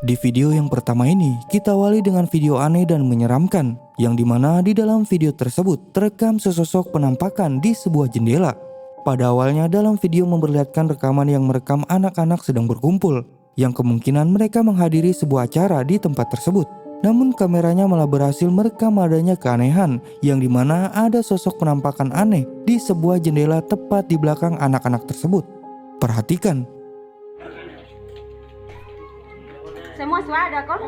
Di video yang pertama ini, kita awali dengan video aneh dan menyeramkan, yang dimana di dalam video tersebut terekam sesosok penampakan di sebuah jendela. Pada awalnya dalam video memperlihatkan rekaman yang merekam anak-anak sedang berkumpul, yang kemungkinan mereka menghadiri sebuah acara di tempat tersebut. Namun kameranya malah berhasil merekam adanya keanehan, yang dimana ada sosok penampakan aneh di sebuah jendela tepat di belakang anak-anak tersebut. Perhatikan. Semua suara kok?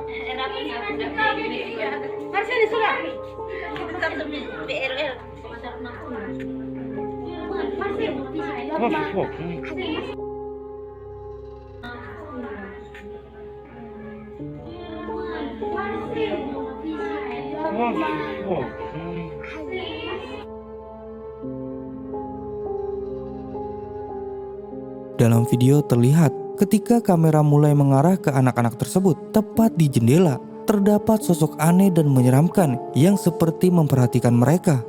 Harus ini sudah. Dalam video terlihat ketika kamera mulai mengarah ke anak-anak tersebut, tepat di jendela terdapat sosok aneh dan menyeramkan yang seperti memperhatikan mereka.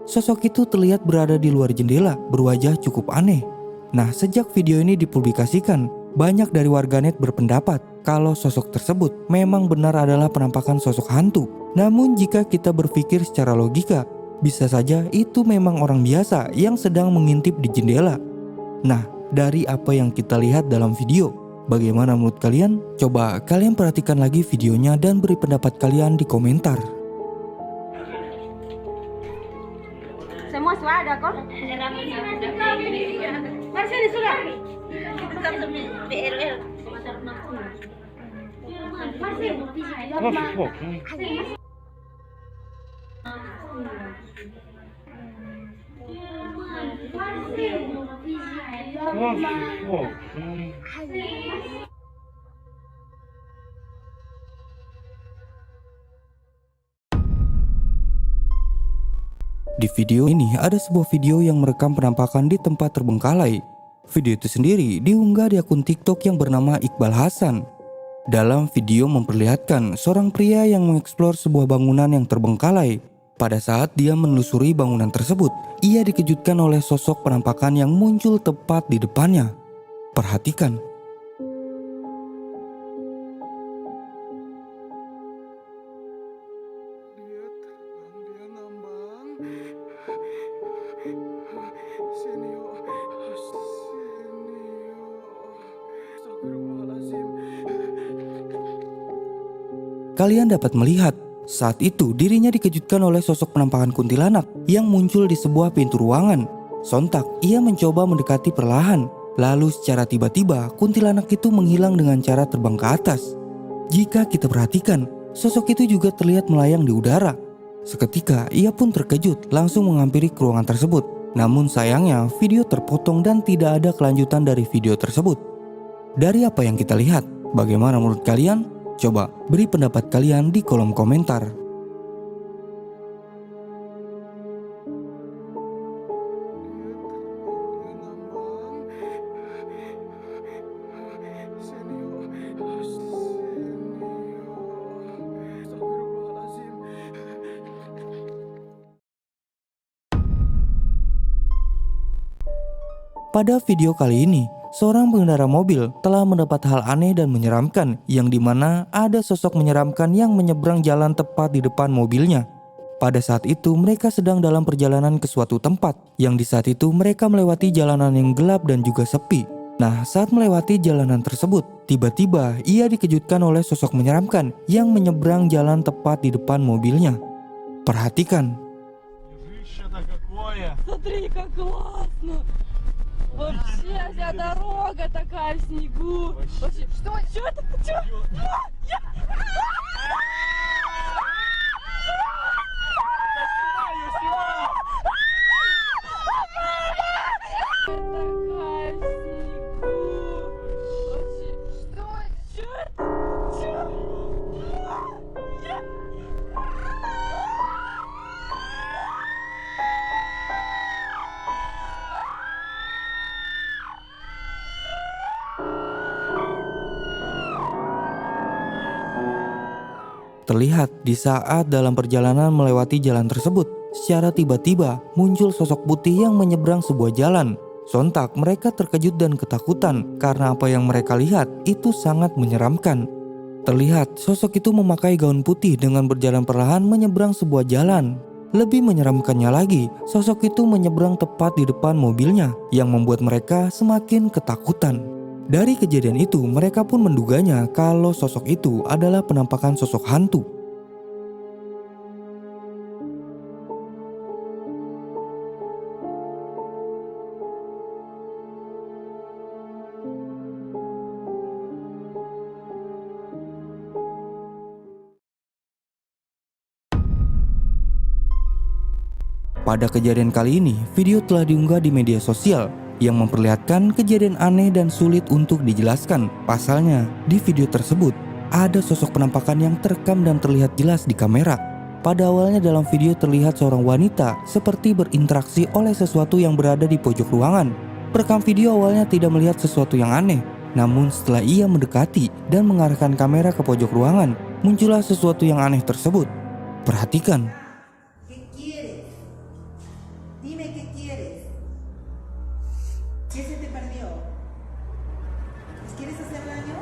Sosok itu terlihat berada di luar jendela, berwajah cukup aneh. Nah, sejak video ini dipublikasikan, banyak dari warganet berpendapat kalau sosok tersebut memang benar adalah penampakan sosok hantu. Namun jika kita berpikir secara logika, bisa saja itu memang orang biasa yang sedang mengintip di jendela. Nah, dari apa yang kita lihat dalam video, bagaimana menurut kalian? Coba kalian perhatikan lagi videonya dan beri pendapat kalian di komentar. Semua suara kok? Harus ini sudah. Di video ini ada sebuah video yang merekam penampakan di tempat terbengkalai. Video itu sendiri diunggah di akun TikTok yang bernama Iqbal Hasan. Dalam video memperlihatkan seorang pria yang mengeksplor sebuah bangunan yang terbengkalai. Pada saat dia menelusuri bangunan tersebut, ia dikejutkan oleh sosok penampakan yang muncul tepat di depannya. Perhatikan. Kalian dapat melihat saat itu dirinya dikejutkan oleh sosok penampakan kuntilanak yang muncul di sebuah pintu ruangan. Sontak ia mencoba mendekati perlahan, lalu secara tiba-tiba kuntilanak itu menghilang dengan cara terbang ke atas. Jika kita perhatikan, sosok itu juga terlihat melayang di udara. Seketika ia pun terkejut langsung menghampiri ke ruangan tersebut. Namun sayangnya video terpotong dan tidak ada kelanjutan dari video tersebut. Dari apa yang kita lihat, bagaimana menurut kalian? Coba beri pendapat kalian di kolom komentar. Pada video kali ini, seorang pengendara mobil telah mendapat hal aneh dan menyeramkan, yang dimana ada sosok menyeramkan yang menyeberang jalan tepat di depan mobilnya. Pada saat itu mereka sedang dalam perjalanan ke suatu tempat, yang di saat itu mereka melewati jalanan yang gelap dan juga sepi. Nah, saat melewati jalanan tersebut, tiba-tiba ia dikejutkan oleh sosok menyeramkan yang menyeberang jalan tepat di depan mobilnya. Perhatikan. Смотри, как классно! Вообще вся дорога такая в снегу. Вообще, что это? Что? Такая в снегу. Вообще, что? Чё это? Чё? Terlihat di saat dalam perjalanan melewati jalan tersebut, secara tiba-tiba muncul sosok putih yang menyeberang sebuah jalan. Sontak mereka terkejut dan ketakutan karena apa yang mereka lihat itu sangat menyeramkan. Terlihat sosok itu memakai gaun putih dengan berjalan perlahan menyeberang sebuah jalan. Lebih menyeramkannya lagi, sosok itu menyeberang tepat di depan mobilnya yang membuat mereka semakin ketakutan. Dari kejadian itu, mereka pun menduganya kalau sosok itu adalah penampakan sosok hantu. Pada kejadian kali ini, video telah diunggah di media sosial yang memperlihatkan kejadian aneh dan sulit untuk dijelaskan. Pasalnya, di video tersebut ada sosok penampakan yang terekam dan terlihat jelas di kamera. Pada awalnya dalam video terlihat seorang wanita seperti berinteraksi oleh sesuatu yang berada di pojok ruangan. Perekam video awalnya tidak melihat sesuatu yang aneh, namun setelah ia mendekati dan mengarahkan kamera ke pojok ruangan, muncullah sesuatu yang aneh tersebut. Perhatikan. Dime qué quieres. ¿Qué se te perdió? ¿Nos quieres hacer daño?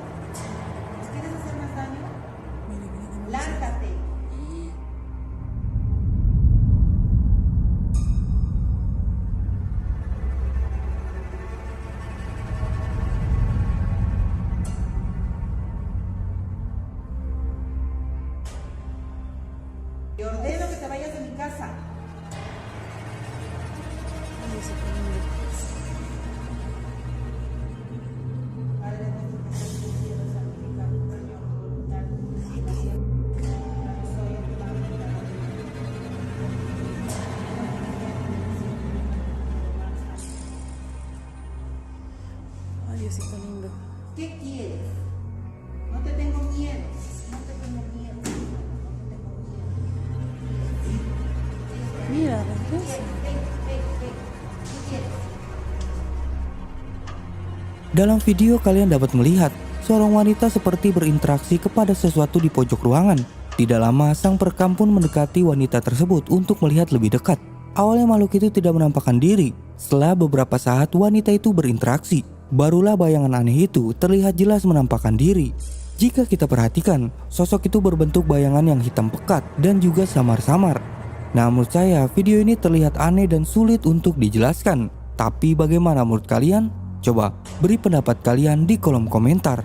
¿Nos quieres hacer más daño? Lárgate. Te ordeno que te vayas de mi casa. Padre nuestro que estás en el cielo, santificado sea tu voluntad, en la tierra como soy en tu mano. Ay, Diosito lindo. ¿Qué quieres? No te tengo miedo, no te tengo miedo, no te tengo miedo. Mira, regresa. Ven. ¿Qué quieres? Dalam video kalian dapat melihat seorang wanita seperti berinteraksi kepada sesuatu di pojok ruangan. Tidak lama sang perekam pun mendekati wanita tersebut untuk melihat lebih dekat. Awalnya makhluk itu tidak menampakkan diri. Setelah beberapa saat wanita itu berinteraksi, barulah bayangan aneh itu terlihat jelas menampakkan diri. Jika kita perhatikan, sosok itu berbentuk bayangan yang hitam pekat dan juga samar-samar. Nah, menurut saya video ini terlihat aneh dan sulit untuk dijelaskan. Tapi bagaimana menurut kalian? Coba beri pendapat kalian di kolom komentar.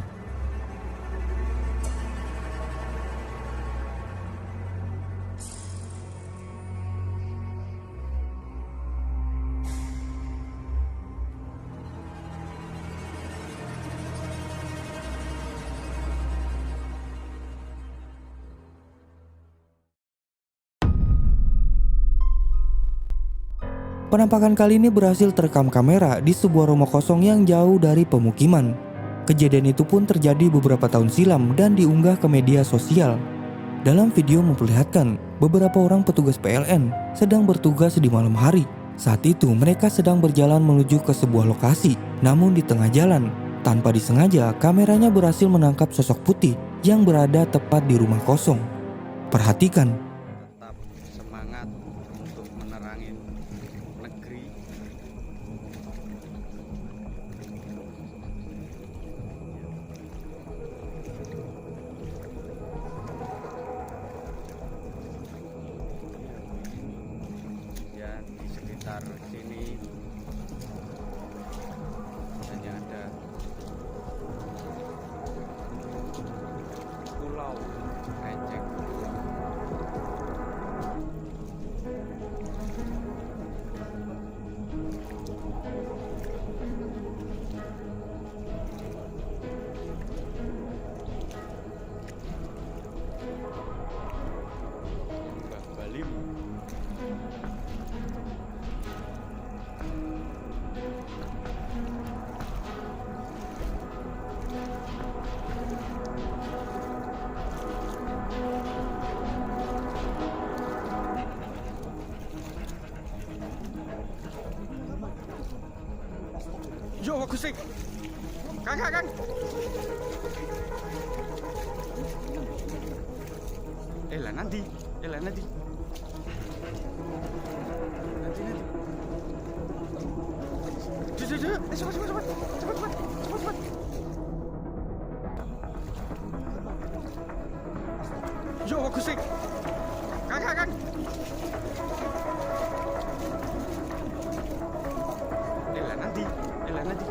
Penampakan kali ini berhasil terekam kamera di sebuah rumah kosong yang jauh dari pemukiman. Kejadian itu pun terjadi beberapa tahun silam dan diunggah ke media sosial. Dalam video memperlihatkan beberapa orang petugas PLN sedang bertugas di malam hari. Saat itu mereka sedang berjalan menuju ke sebuah lokasi. Namun di tengah jalan, tanpa disengaja kameranya berhasil menangkap sosok putih yang berada tepat di rumah kosong. Perhatikan. Tetap semangat untuk menerangin negeri. Ya, di sekitar sini hanya ada pulau ecek. Bali. Yo, bagus sih. Kang. Lah nanti. Nanti. Cepat. Kang. Elah nanti. Nanti, cepat.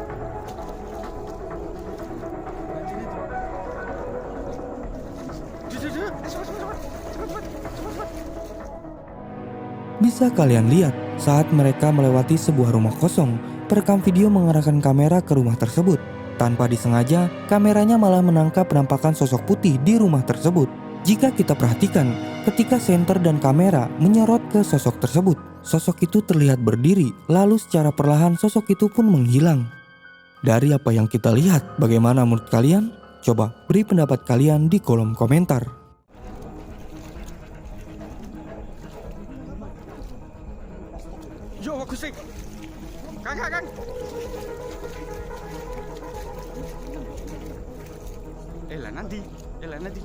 Bisa kalian lihat saat mereka melewati sebuah rumah kosong, perekam video mengarahkan kamera ke rumah tersebut. Tanpa disengaja, kameranya malah menangkap penampakan sosok putih di rumah tersebut. Jika kita perhatikan, ketika senter dan kamera menyorot ke sosok tersebut, sosok itu terlihat berdiri, lalu secara perlahan sosok itu pun menghilang. Dari apa yang kita lihat, bagaimana menurut kalian? Coba beri pendapat kalian di kolom komentar. Yo, aku sih. Kang. Elah nanti. Nanti.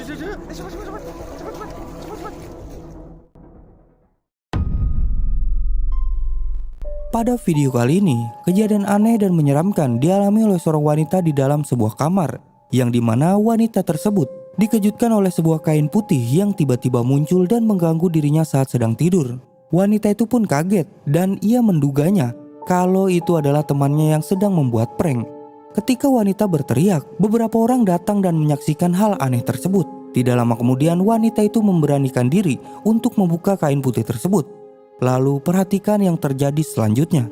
Cepat. Pada video kali ini, kejadian aneh dan menyeramkan dialami oleh seorang wanita di dalam sebuah kamar, yang dimana wanita tersebut dikejutkan oleh sebuah kain putih yang tiba-tiba muncul dan mengganggu dirinya saat sedang tidur. Wanita itu pun kaget dan ia menduganya kalau itu adalah temannya yang sedang membuat prank. Ketika wanita berteriak, beberapa orang datang dan menyaksikan hal aneh tersebut. Tidak lama kemudian wanita itu memberanikan diri untuk membuka kain putih tersebut. Lalu perhatikan yang terjadi selanjutnya.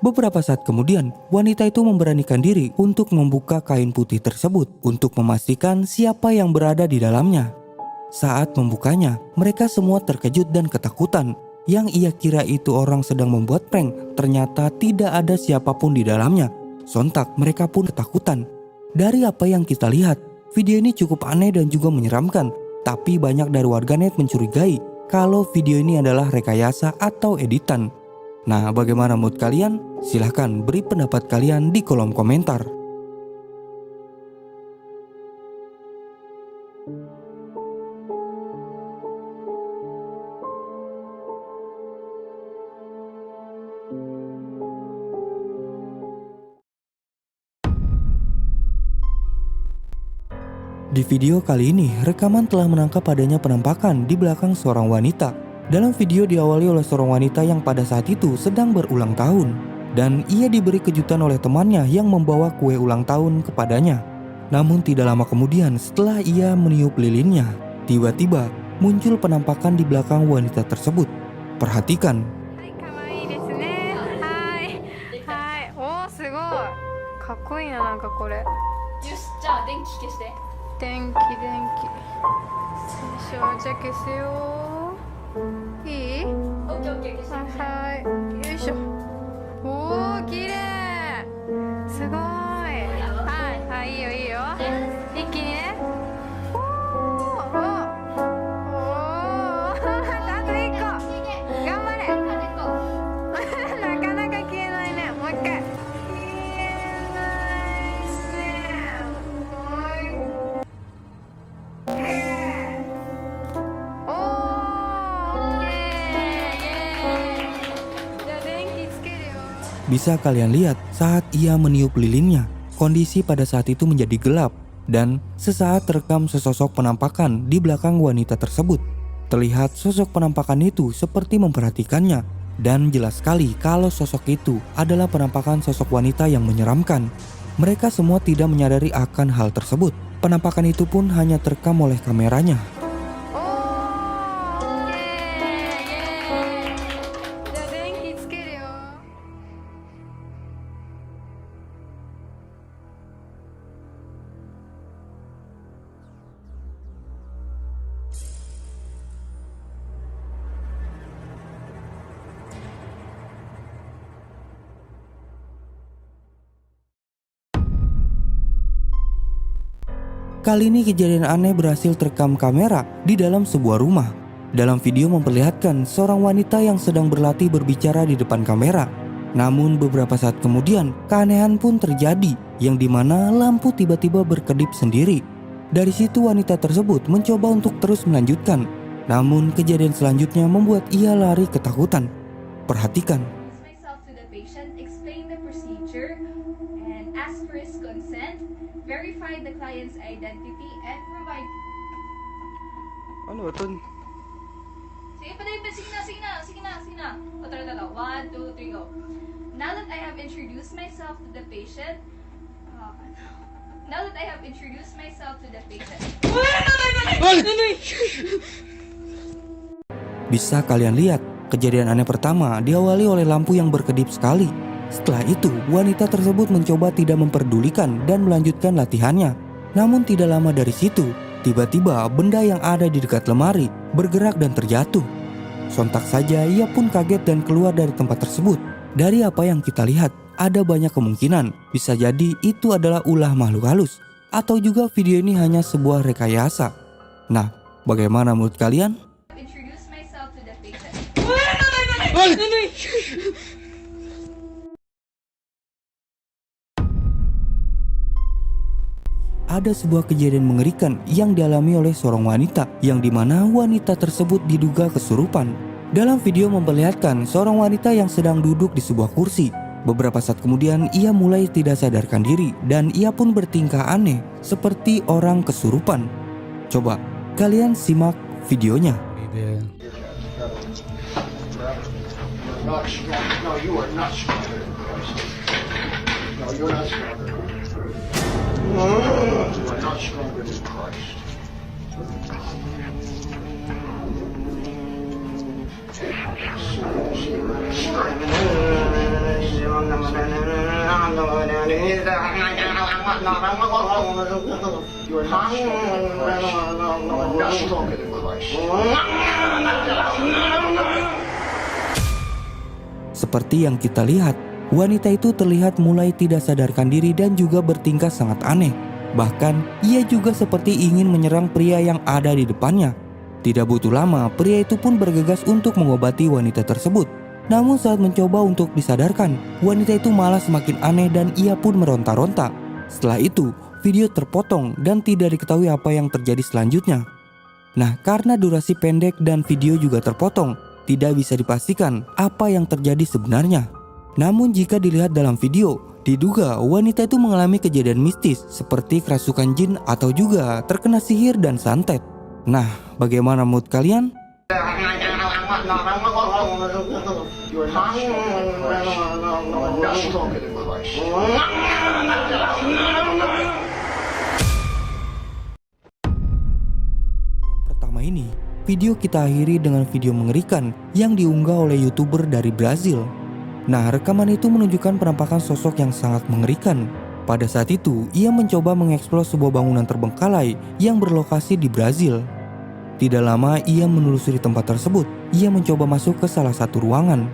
Beberapa saat kemudian, wanita itu memberanikan diri untuk membuka kain putih tersebut untuk memastikan siapa yang berada di dalamnya. Saat membukanya, mereka semua terkejut dan ketakutan. Yang ia kira itu orang sedang membuat prank, ternyata tidak ada siapapun di dalamnya. Sontak mereka pun ketakutan. Dari apa yang kita lihat, video ini cukup aneh dan juga menyeramkan. Tapi banyak dari warganet mencurigai kalau video ini adalah rekayasa atau editan. Nah, bagaimana menurut kalian? Silahkan beri pendapat kalian di kolom komentar. Di video kali ini, rekaman telah menangkap adanya penampakan di belakang seorang wanita. Dalam video diawali oleh seorang wanita yang pada saat itu sedang berulang tahun. Dan ia diberi kejutan oleh temannya yang membawa kue ulang tahun kepadanya. Namun tidak lama kemudian setelah ia meniup lilinnya, tiba-tiba muncul penampakan di belakang wanita tersebut. Perhatikan. Bisa kalian lihat saat ia meniup lilinnya, kondisi pada saat itu menjadi gelap dan sesaat terekam sesosok penampakan di belakang wanita tersebut. Terlihat sosok penampakan itu seperti memperhatikannya dan jelas sekali kalau sosok itu adalah penampakan sosok wanita yang menyeramkan. Mereka semua tidak menyadari akan hal tersebut. Penampakan itu pun hanya terekam oleh kameranya. Kali ini kejadian aneh berhasil terekam kamera di dalam sebuah rumah. Dalam video memperlihatkan seorang wanita yang sedang berlatih berbicara di depan kamera. Namun beberapa saat kemudian keanehan pun terjadi yang dimana lampu tiba-tiba berkedip sendiri. Dari situ wanita tersebut mencoba untuk terus melanjutkan. Namun kejadian selanjutnya membuat ia lari ketakutan. Perhatikan. Myself to the patient, explain the procedure, and ask for his consent, verify the client's identity, and provide... Ano ba to? Sige pa, sige na. O, tara. 1, 2, 3, go. Now that I have introduced myself to the patient, Bisa kalian lihat, kejadian aneh pertama diawali oleh lampu yang berkedip sekali. Setelah itu, wanita tersebut mencoba tidak memperdulikan dan melanjutkan latihannya. Namun tidak lama dari situ, tiba-tiba benda yang ada di dekat lemari bergerak dan terjatuh. Sontak saja ia pun kaget dan keluar dari tempat tersebut. Dari apa yang kita lihat, ada banyak kemungkinan. Bisa jadi itu adalah ulah makhluk halus, atau juga video ini hanya sebuah rekayasa. Nah, bagaimana menurut kalian? introduce myself to the patient. Ada sebuah kejadian mengerikan yang dialami oleh seorang wanita, yang dimana wanita tersebut diduga kesurupan. Dalam video memperlihatkan seorang wanita yang sedang duduk di sebuah kursi. Beberapa saat kemudian ia mulai tidak sadarkan diri dan ia pun bertingkah aneh seperti orang kesurupan. Coba kalian simak videonya. Not strong. No, you are not stronger than Christ. No, you're not stronger than Christ. You are not stronger than Christ. You are not stronger than Christ. Seperti yang kita lihat, wanita itu terlihat mulai tidak sadarkan diri dan juga bertingkah sangat aneh. Bahkan ia juga seperti ingin menyerang pria yang ada di depannya. Tidak butuh lama, pria itu pun bergegas untuk mengobati wanita tersebut. Namun saat mencoba untuk disadarkan, wanita itu malah semakin aneh dan ia pun meronta-ronta. Setelah itu, video terpotong dan tidak diketahui apa yang terjadi selanjutnya. Nah, karena durasi pendek dan video juga terpotong, tidak bisa dipastikan apa yang terjadi sebenarnya. Namun jika dilihat dalam video, diduga wanita itu mengalami kejadian mistis seperti kerasukan jin atau juga terkena sihir dan santet. Nah, bagaimana menurut kalian? You are not stronger than Christ. Yang pertama ini, video kita akhiri dengan video mengerikan yang diunggah oleh YouTuber dari Brazil. Nah, rekaman itu menunjukkan penampakan sosok yang sangat mengerikan. Pada saat itu, ia mencoba mengeksplor sebuah bangunan terbengkalai yang berlokasi di Brazil. Tidak lama ia menelusuri tempat tersebut. Ia mencoba masuk ke salah satu ruangan.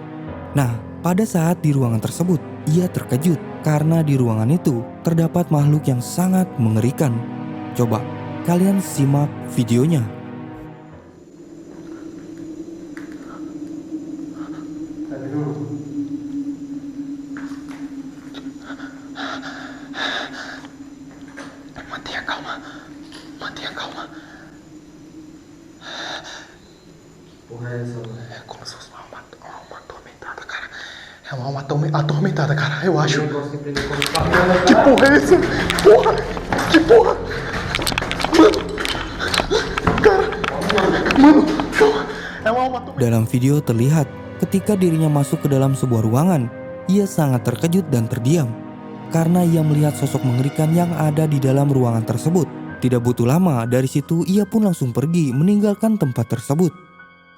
Nah, pada saat di ruangan tersebut, ia terkejut karena di ruangan itu terdapat makhluk yang sangat mengerikan. Coba kalian simak videonya. É como se fosse uma tormentada, cara. É uma atormentada, cara, eu acho. Que porra é essa? Porra! Que porra! Mano! Cara! Mano! Calma! É uma alma atormentada. Dalam video terlihat ketika dirinya masuk ke dalam sebuah ruangan, ia sangat terkejut dan terdiam karena ia melihat sosok mengerikan yang ada di dalam ruangan tersebut. Tidak butuh lama, dari situ ia pun langsung pergi meninggalkan tempat tersebut.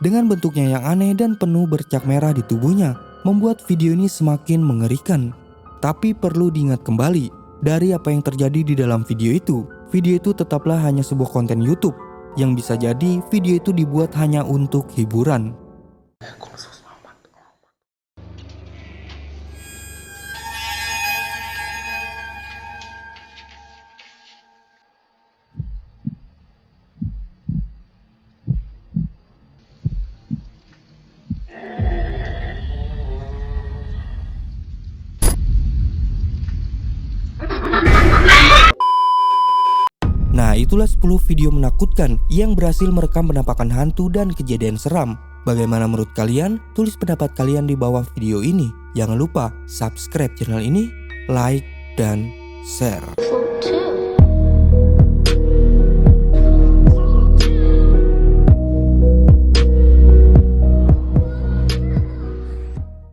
Dengan bentuknya yang aneh dan penuh bercak merah di tubuhnya, membuat video ini semakin mengerikan. Tapi perlu diingat kembali, dari apa yang terjadi di dalam video itu tetaplah hanya sebuah konten YouTube, yang bisa jadi video itu dibuat hanya untuk hiburan. Nah, itulah 10 video menakutkan yang berhasil merekam penampakan hantu dan kejadian seram. Bagaimana menurut kalian? Tulis pendapat kalian di bawah video ini. Jangan lupa subscribe channel ini, like, dan share.